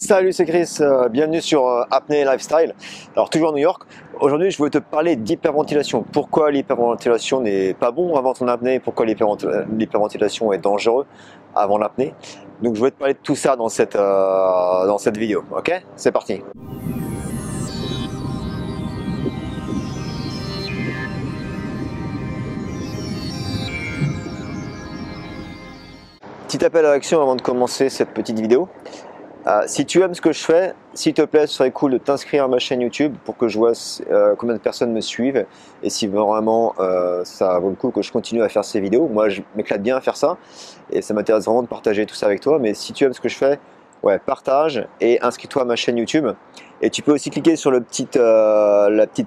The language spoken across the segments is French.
Salut, c'est Chris, bienvenue sur Apnée Lifestyle. Alors toujours à New York, aujourd'hui je voulais te parler d'hyperventilation. Pourquoi l'hyperventilation n'est pas bon avant ton apnée, pourquoi l'hyperventilation est dangereux avant l'apnée. Donc je voulais te parler de tout ça dans cette vidéo, ok? C'est parti. Petit appel à l'action avant de commencer cette petite vidéo. Si tu aimes ce que je fais, s'il te plaît, ce serait cool de t'inscrire à ma chaîne YouTube pour que je vois combien de personnes me suivent et si vraiment ça vaut le coup que je continue à faire ces vidéos. Moi, je m'éclate bien à faire ça et ça m'intéresse vraiment de partager tout ça avec toi. Mais si tu aimes ce que je fais, ouais, partage et inscris-toi à ma chaîne YouTube. Et tu peux aussi cliquer sur la petite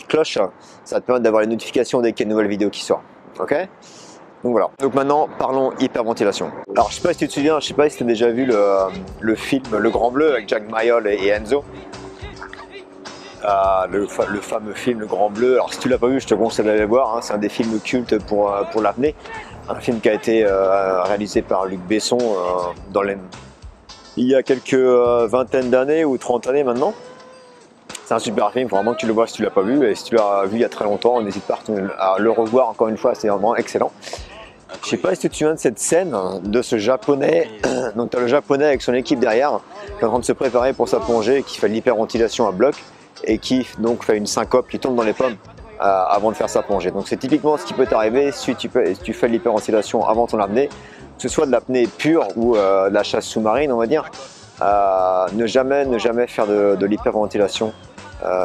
cloche. Ça va te permettre d'avoir les notifications dès qu'il y a une nouvelle vidéo qui sort. Ok? Donc voilà. Donc maintenant, parlons hyperventilation. Alors je sais pas si tu te souviens, je sais pas si tu as déjà vu le film Le Grand Bleu avec Jack Mayol et Enzo. Le fameux film Le Grand Bleu. Alors si tu l'as pas vu, je te conseille d'aller le voir. Hein. C'est un des films cultes pour l'apnée. Un film qui a été réalisé par Luc Besson il y a quelques vingtaines d'années ou 30 années maintenant. C'est un super film, faut vraiment que tu le vois si tu l'as pas vu. Et si tu l'as vu il y a très longtemps, n'hésite pas à le revoir encore une fois, c'est vraiment excellent. Je sais pas si tu te souviens de cette scène de ce japonais, donc tu as le japonais avec son équipe derrière qui est en train de se préparer pour sa plongée, qui fait de l'hyperventilation à bloc et qui donc fait une syncope, qui tombe dans les pommes avant de faire sa plongée. Donc c'est typiquement ce qui peut t'arriver si tu fais de l'hyperventilation avant ton apnée, que ce soit de l'apnée pure ou de la chasse sous-marine on va dire. Ne jamais faire de l'hyperventilation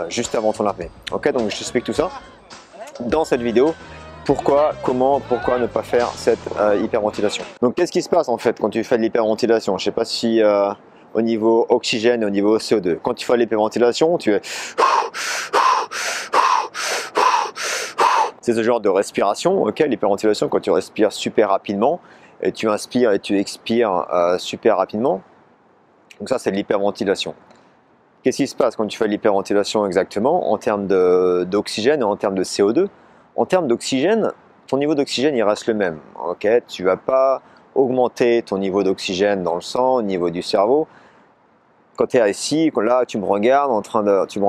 juste avant ton apnée. Ok, donc je t'explique tout ça dans cette vidéo. Pourquoi ne pas faire cette hyperventilation. Donc qu'est-ce qui se passe en fait quand tu fais de l'hyperventilation? Je ne sais pas si au niveau oxygène et au niveau CO2. Quand tu fais de l'hyperventilation, c'est ce genre de respiration, ok? L'hyperventilation, quand tu respires super rapidement et tu inspires et tu expires super rapidement. Donc ça c'est de l'hyperventilation. Qu'est-ce qui se passe quand tu fais de l'hyperventilation exactement en termes d'oxygène et en termes de CO2? En termes d'oxygène, ton niveau d'oxygène il reste le même. Okay, tu ne vas pas augmenter ton niveau d'oxygène dans le sang, au niveau du cerveau. Quand tu es ici, là tu me regardes tu me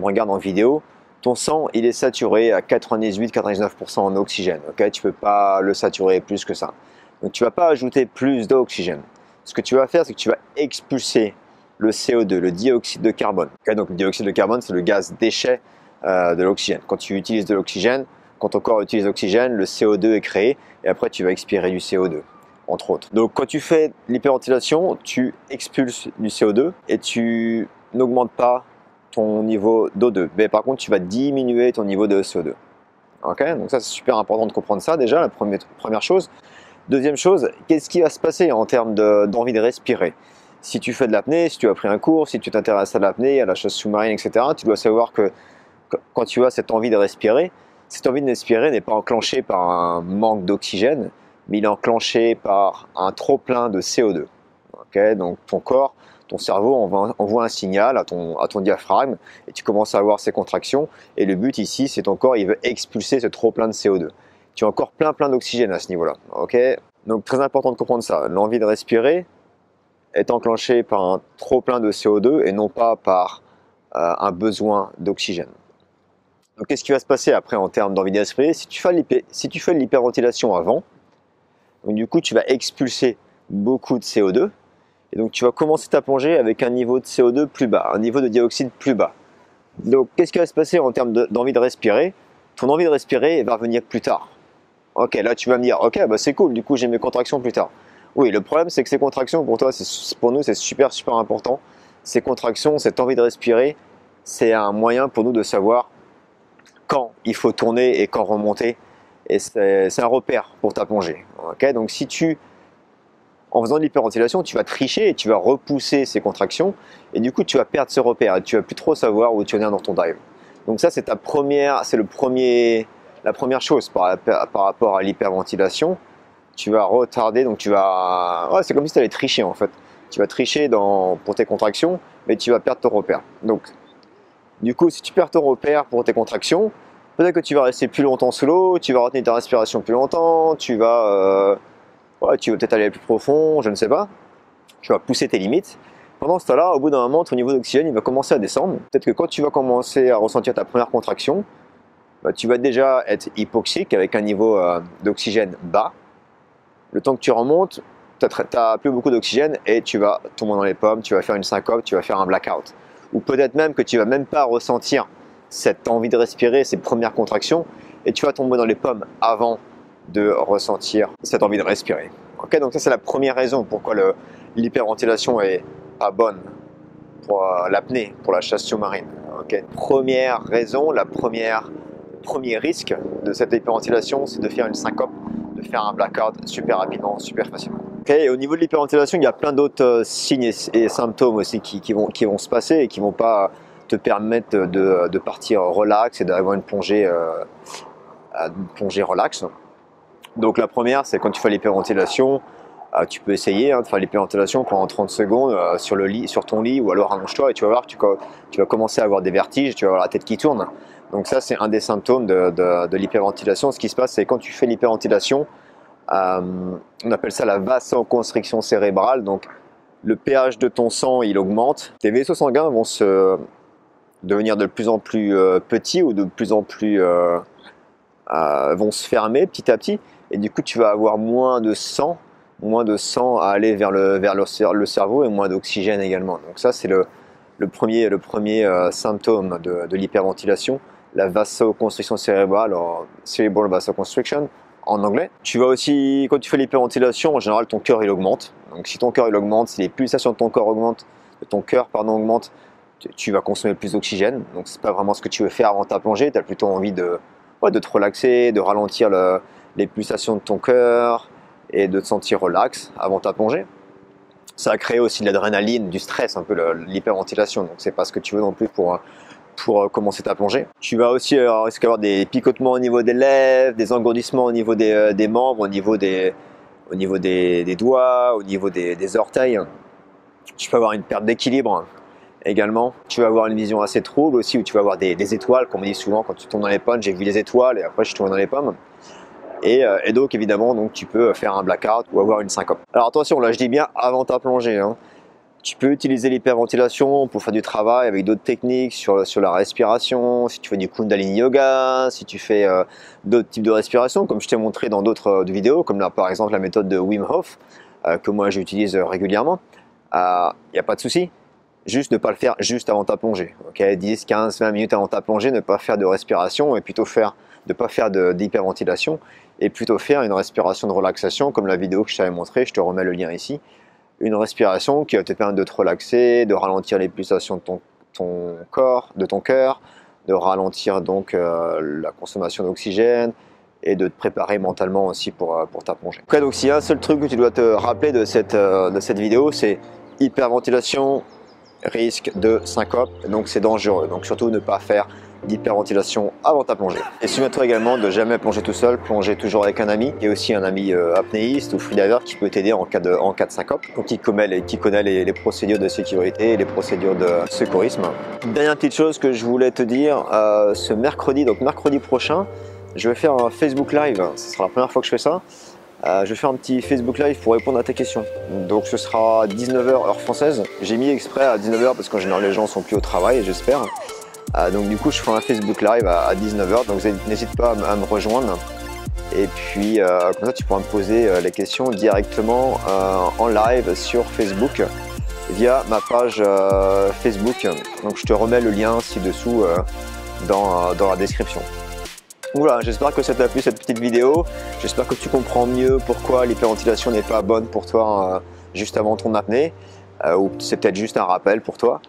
regardes en vidéo, ton sang il est saturé à 98-99% en oxygène. Okay, tu ne peux pas le saturer plus que ça. Donc tu ne vas pas ajouter plus d'oxygène. Ce que tu vas faire, c'est que tu vas expulser le CO2, le dioxyde de carbone. Okay, donc le dioxyde de carbone, c'est le gaz déchet de l'oxygène. Quand tu utilises de l'oxygène, quand ton corps utilise l'oxygène, le CO2 est créé et après tu vas expirer du CO2, entre autres. Donc quand tu fais l'hyperventilation, tu expulses du CO2 et tu n'augmentes pas ton niveau d'O2. Mais par contre, tu vas diminuer ton niveau de CO2. Okay, donc ça, c'est super important de comprendre ça déjà, la première chose. Deuxième chose, qu'est-ce qui va se passer en termes d'envie de respirer? Si tu fais de l'apnée, si tu as pris un cours, si tu t'intéresses à l'apnée, à la chasse sous-marine, etc., tu dois savoir que quand tu as cette envie de respirer, cette envie de respirer n'est pas enclenchée par un manque d'oxygène, mais il est enclenché par un trop-plein de CO2. Okay, donc ton corps, ton cerveau envoie un signal à ton diaphragme et tu commences à avoir ces contractions. Et le but ici, c'est ton corps, il veut expulser ce trop-plein de CO2. Tu as encore plein d'oxygène à ce niveau-là. Okay, donc très important de comprendre ça. L'envie de respirer est enclenchée par un trop-plein de CO2 et non pas par un besoin d'oxygène. Donc qu'est-ce qui va se passer après en termes d'envie de respirer? Si tu fais de l'hyperventilation avant, donc du coup tu vas expulser beaucoup de CO2 et donc tu vas commencer ta plongée avec un niveau de CO2 plus bas, un niveau de dioxyde plus bas. Donc qu'est-ce qui va se passer en termes d'envie de respirer? Ton envie de respirer va revenir plus tard. Ok, là tu vas me dire, ok, bah c'est cool, du coup j'ai mes contractions plus tard. Oui, le problème c'est que ces contractions pour toi, pour nous c'est super important. Ces contractions, cette envie de respirer, c'est un moyen pour nous de savoir quand il faut tourner et quand remonter, et c'est un repère pour ta plongée. Okay, donc en faisant de l'hyperventilation, tu vas tricher et tu vas repousser ces contractions et du coup tu vas perdre ce repère et tu vas plus trop savoir où tu en es dans ton dive. Donc ça c'est la première chose par rapport à l'hyperventilation. Tu vas retarder, donc c'est comme si tu allais tricher en fait. Tu vas tricher pour tes contractions, mais tu vas perdre ton repère. Donc du coup, si tu perds ton repère pour tes contractions, peut-être que tu vas rester plus longtemps sous l'eau, tu vas retenir ta respiration plus longtemps, tu vas peut-être aller plus profond, je ne sais pas. Tu vas pousser tes limites. Pendant ce temps-là, au bout d'un moment, ton niveau d'oxygène il va commencer à descendre. Peut-être que quand tu vas commencer à ressentir ta première contraction, bah, tu vas déjà être hypoxique avec un niveau d'oxygène bas. Le temps que tu remontes, tu n'as plus beaucoup d'oxygène et tu vas tomber dans les pommes, tu vas faire une syncope, tu vas faire un blackout. Ou peut-être même que tu ne vas même pas ressentir cette envie de respirer, ces premières contractions, et tu vas tomber dans les pommes avant de ressentir cette envie de respirer. Okay, donc ça c'est la première raison pourquoi l'hyperventilation est pas bonne pour l'apnée, pour la chasse sous-marine. Okay. Première raison, le premier risque de cette hyperventilation, c'est de faire une syncope, de faire un blackout super rapidement, super facilement. Okay, et au niveau de l'hyperventilation, il y a plein d'autres signes et symptômes aussi qui vont se passer et qui ne vont pas te permettre de partir relax et d'avoir une plongée relax. Donc la première, c'est quand tu fais l'hyperventilation, tu peux essayer de faire l'hyperventilation pendant 30 secondes sur ton lit, ou alors allonge-toi et tu vas voir que tu vas commencer à avoir des vertiges, tu vas avoir la tête qui tourne. Donc ça, c'est un des symptômes de l'hyperventilation. Ce qui se passe, c'est quand tu fais l'hyperventilation, on appelle ça la vasoconstriction cérébrale. Donc le pH de ton sang, il augmente. Tes vaisseaux sanguins vont devenir de plus en plus petits ou de plus en plus vont se fermer petit à petit. Et du coup, tu vas avoir moins de sang à aller vers le cerveau et moins d'oxygène également. Donc ça, c'est le premier symptôme de l'hyperventilation, la vasoconstriction cérébrale, cerebral vasoconstriction en anglais. Tu vas aussi, quand tu fais l'hyperventilation, en général, ton cœur il augmente. Donc si ton cœur il augmente, si les pulsations de ton cœur augmentent, tu vas consommer plus d'oxygène. Donc c'est pas vraiment ce que tu veux faire avant ta plongée. Tu as plutôt envie de te relaxer, de ralentir les pulsations de ton cœur et de te sentir relax avant ta plongée. Ça a créé aussi de l'adrénaline, du stress, un peu l'hyperventilation. Donc c'est pas ce que tu veux non plus pour commencer ta plongée. Tu vas aussi risquer d'avoir des picotements au niveau des lèvres, des engourdissements au niveau des membres, au niveau des doigts, au niveau des orteils. Tu peux avoir une perte d'équilibre également. Tu vas avoir une vision assez trouble aussi, où tu vas avoir des étoiles, comme on dit souvent quand tu tombes dans les pommes. J'ai vu les étoiles et après je suis tombé dans les pommes. Et donc évidemment, donc, tu peux faire un blackout ou avoir une syncope. Alors attention, là je dis bien avant ta plongée. Tu peux utiliser l'hyperventilation pour faire du travail avec d'autres techniques sur la respiration, si tu fais du Kundalini Yoga, si tu fais d'autres types de respiration, comme je t'ai montré dans d'autres vidéos, comme là par exemple la méthode de Wim Hof, que moi j'utilise régulièrement. Il n'y a pas de souci, juste ne pas le faire juste avant ta plongée. Okay, 10, 15, 20 minutes avant ta plongée, ne pas faire de respiration et plutôt ne pas faire d'hyperventilation et plutôt faire une respiration de relaxation comme la vidéo que je t'avais montré, je te remets le lien ici. Une respiration qui va te permettre de te relaxer, de ralentir les pulsations de ton cœur, de ralentir donc la consommation d'oxygène et de te préparer mentalement aussi pour ta plongée. Okay, donc s'il y a un seul truc que tu dois te rappeler de cette vidéo, c'est hyperventilation, risque de syncope, donc c'est dangereux. Donc surtout ne pas faire d'hyperventilation avant ta plongée. Et souviens-toi également de jamais plonger tout seul, plonger toujours avec un ami et aussi un ami apnéiste ou freediver qui peut t'aider en cas de syncope, donc qui connaît les procédures de sécurité et les procédures de secourisme. Dernière petite chose que je voulais te dire, ce mercredi, donc mercredi prochain, je vais faire un Facebook Live, ce sera la première fois que je fais ça. Je vais faire un petit Facebook Live pour répondre à tes questions. Donc ce sera 19h heure française. J'ai mis exprès à 19h parce qu'en général les gens sont plus au travail, j'espère. Donc du coup je ferai un Facebook Live à 19h, donc n'hésite pas à me rejoindre. Et puis comme ça tu pourras me poser les questions directement en live sur Facebook via ma page Facebook. Donc je te remets le lien ci-dessous dans la description. Voilà, j'espère que ça t'a plu cette petite vidéo. J'espère que tu comprends mieux pourquoi l'hyperventilation n'est pas bonne pour toi juste avant ton apnée. Ou c'est peut-être juste un rappel pour toi.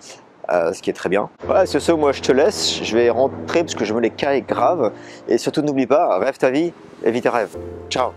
Ce qui est très bien. Voilà, c'est ce, moi je te laisse, je vais rentrer parce que je me les caille grave. Et surtout n'oublie pas, rêve ta vie et vis tes rêves. Ciao.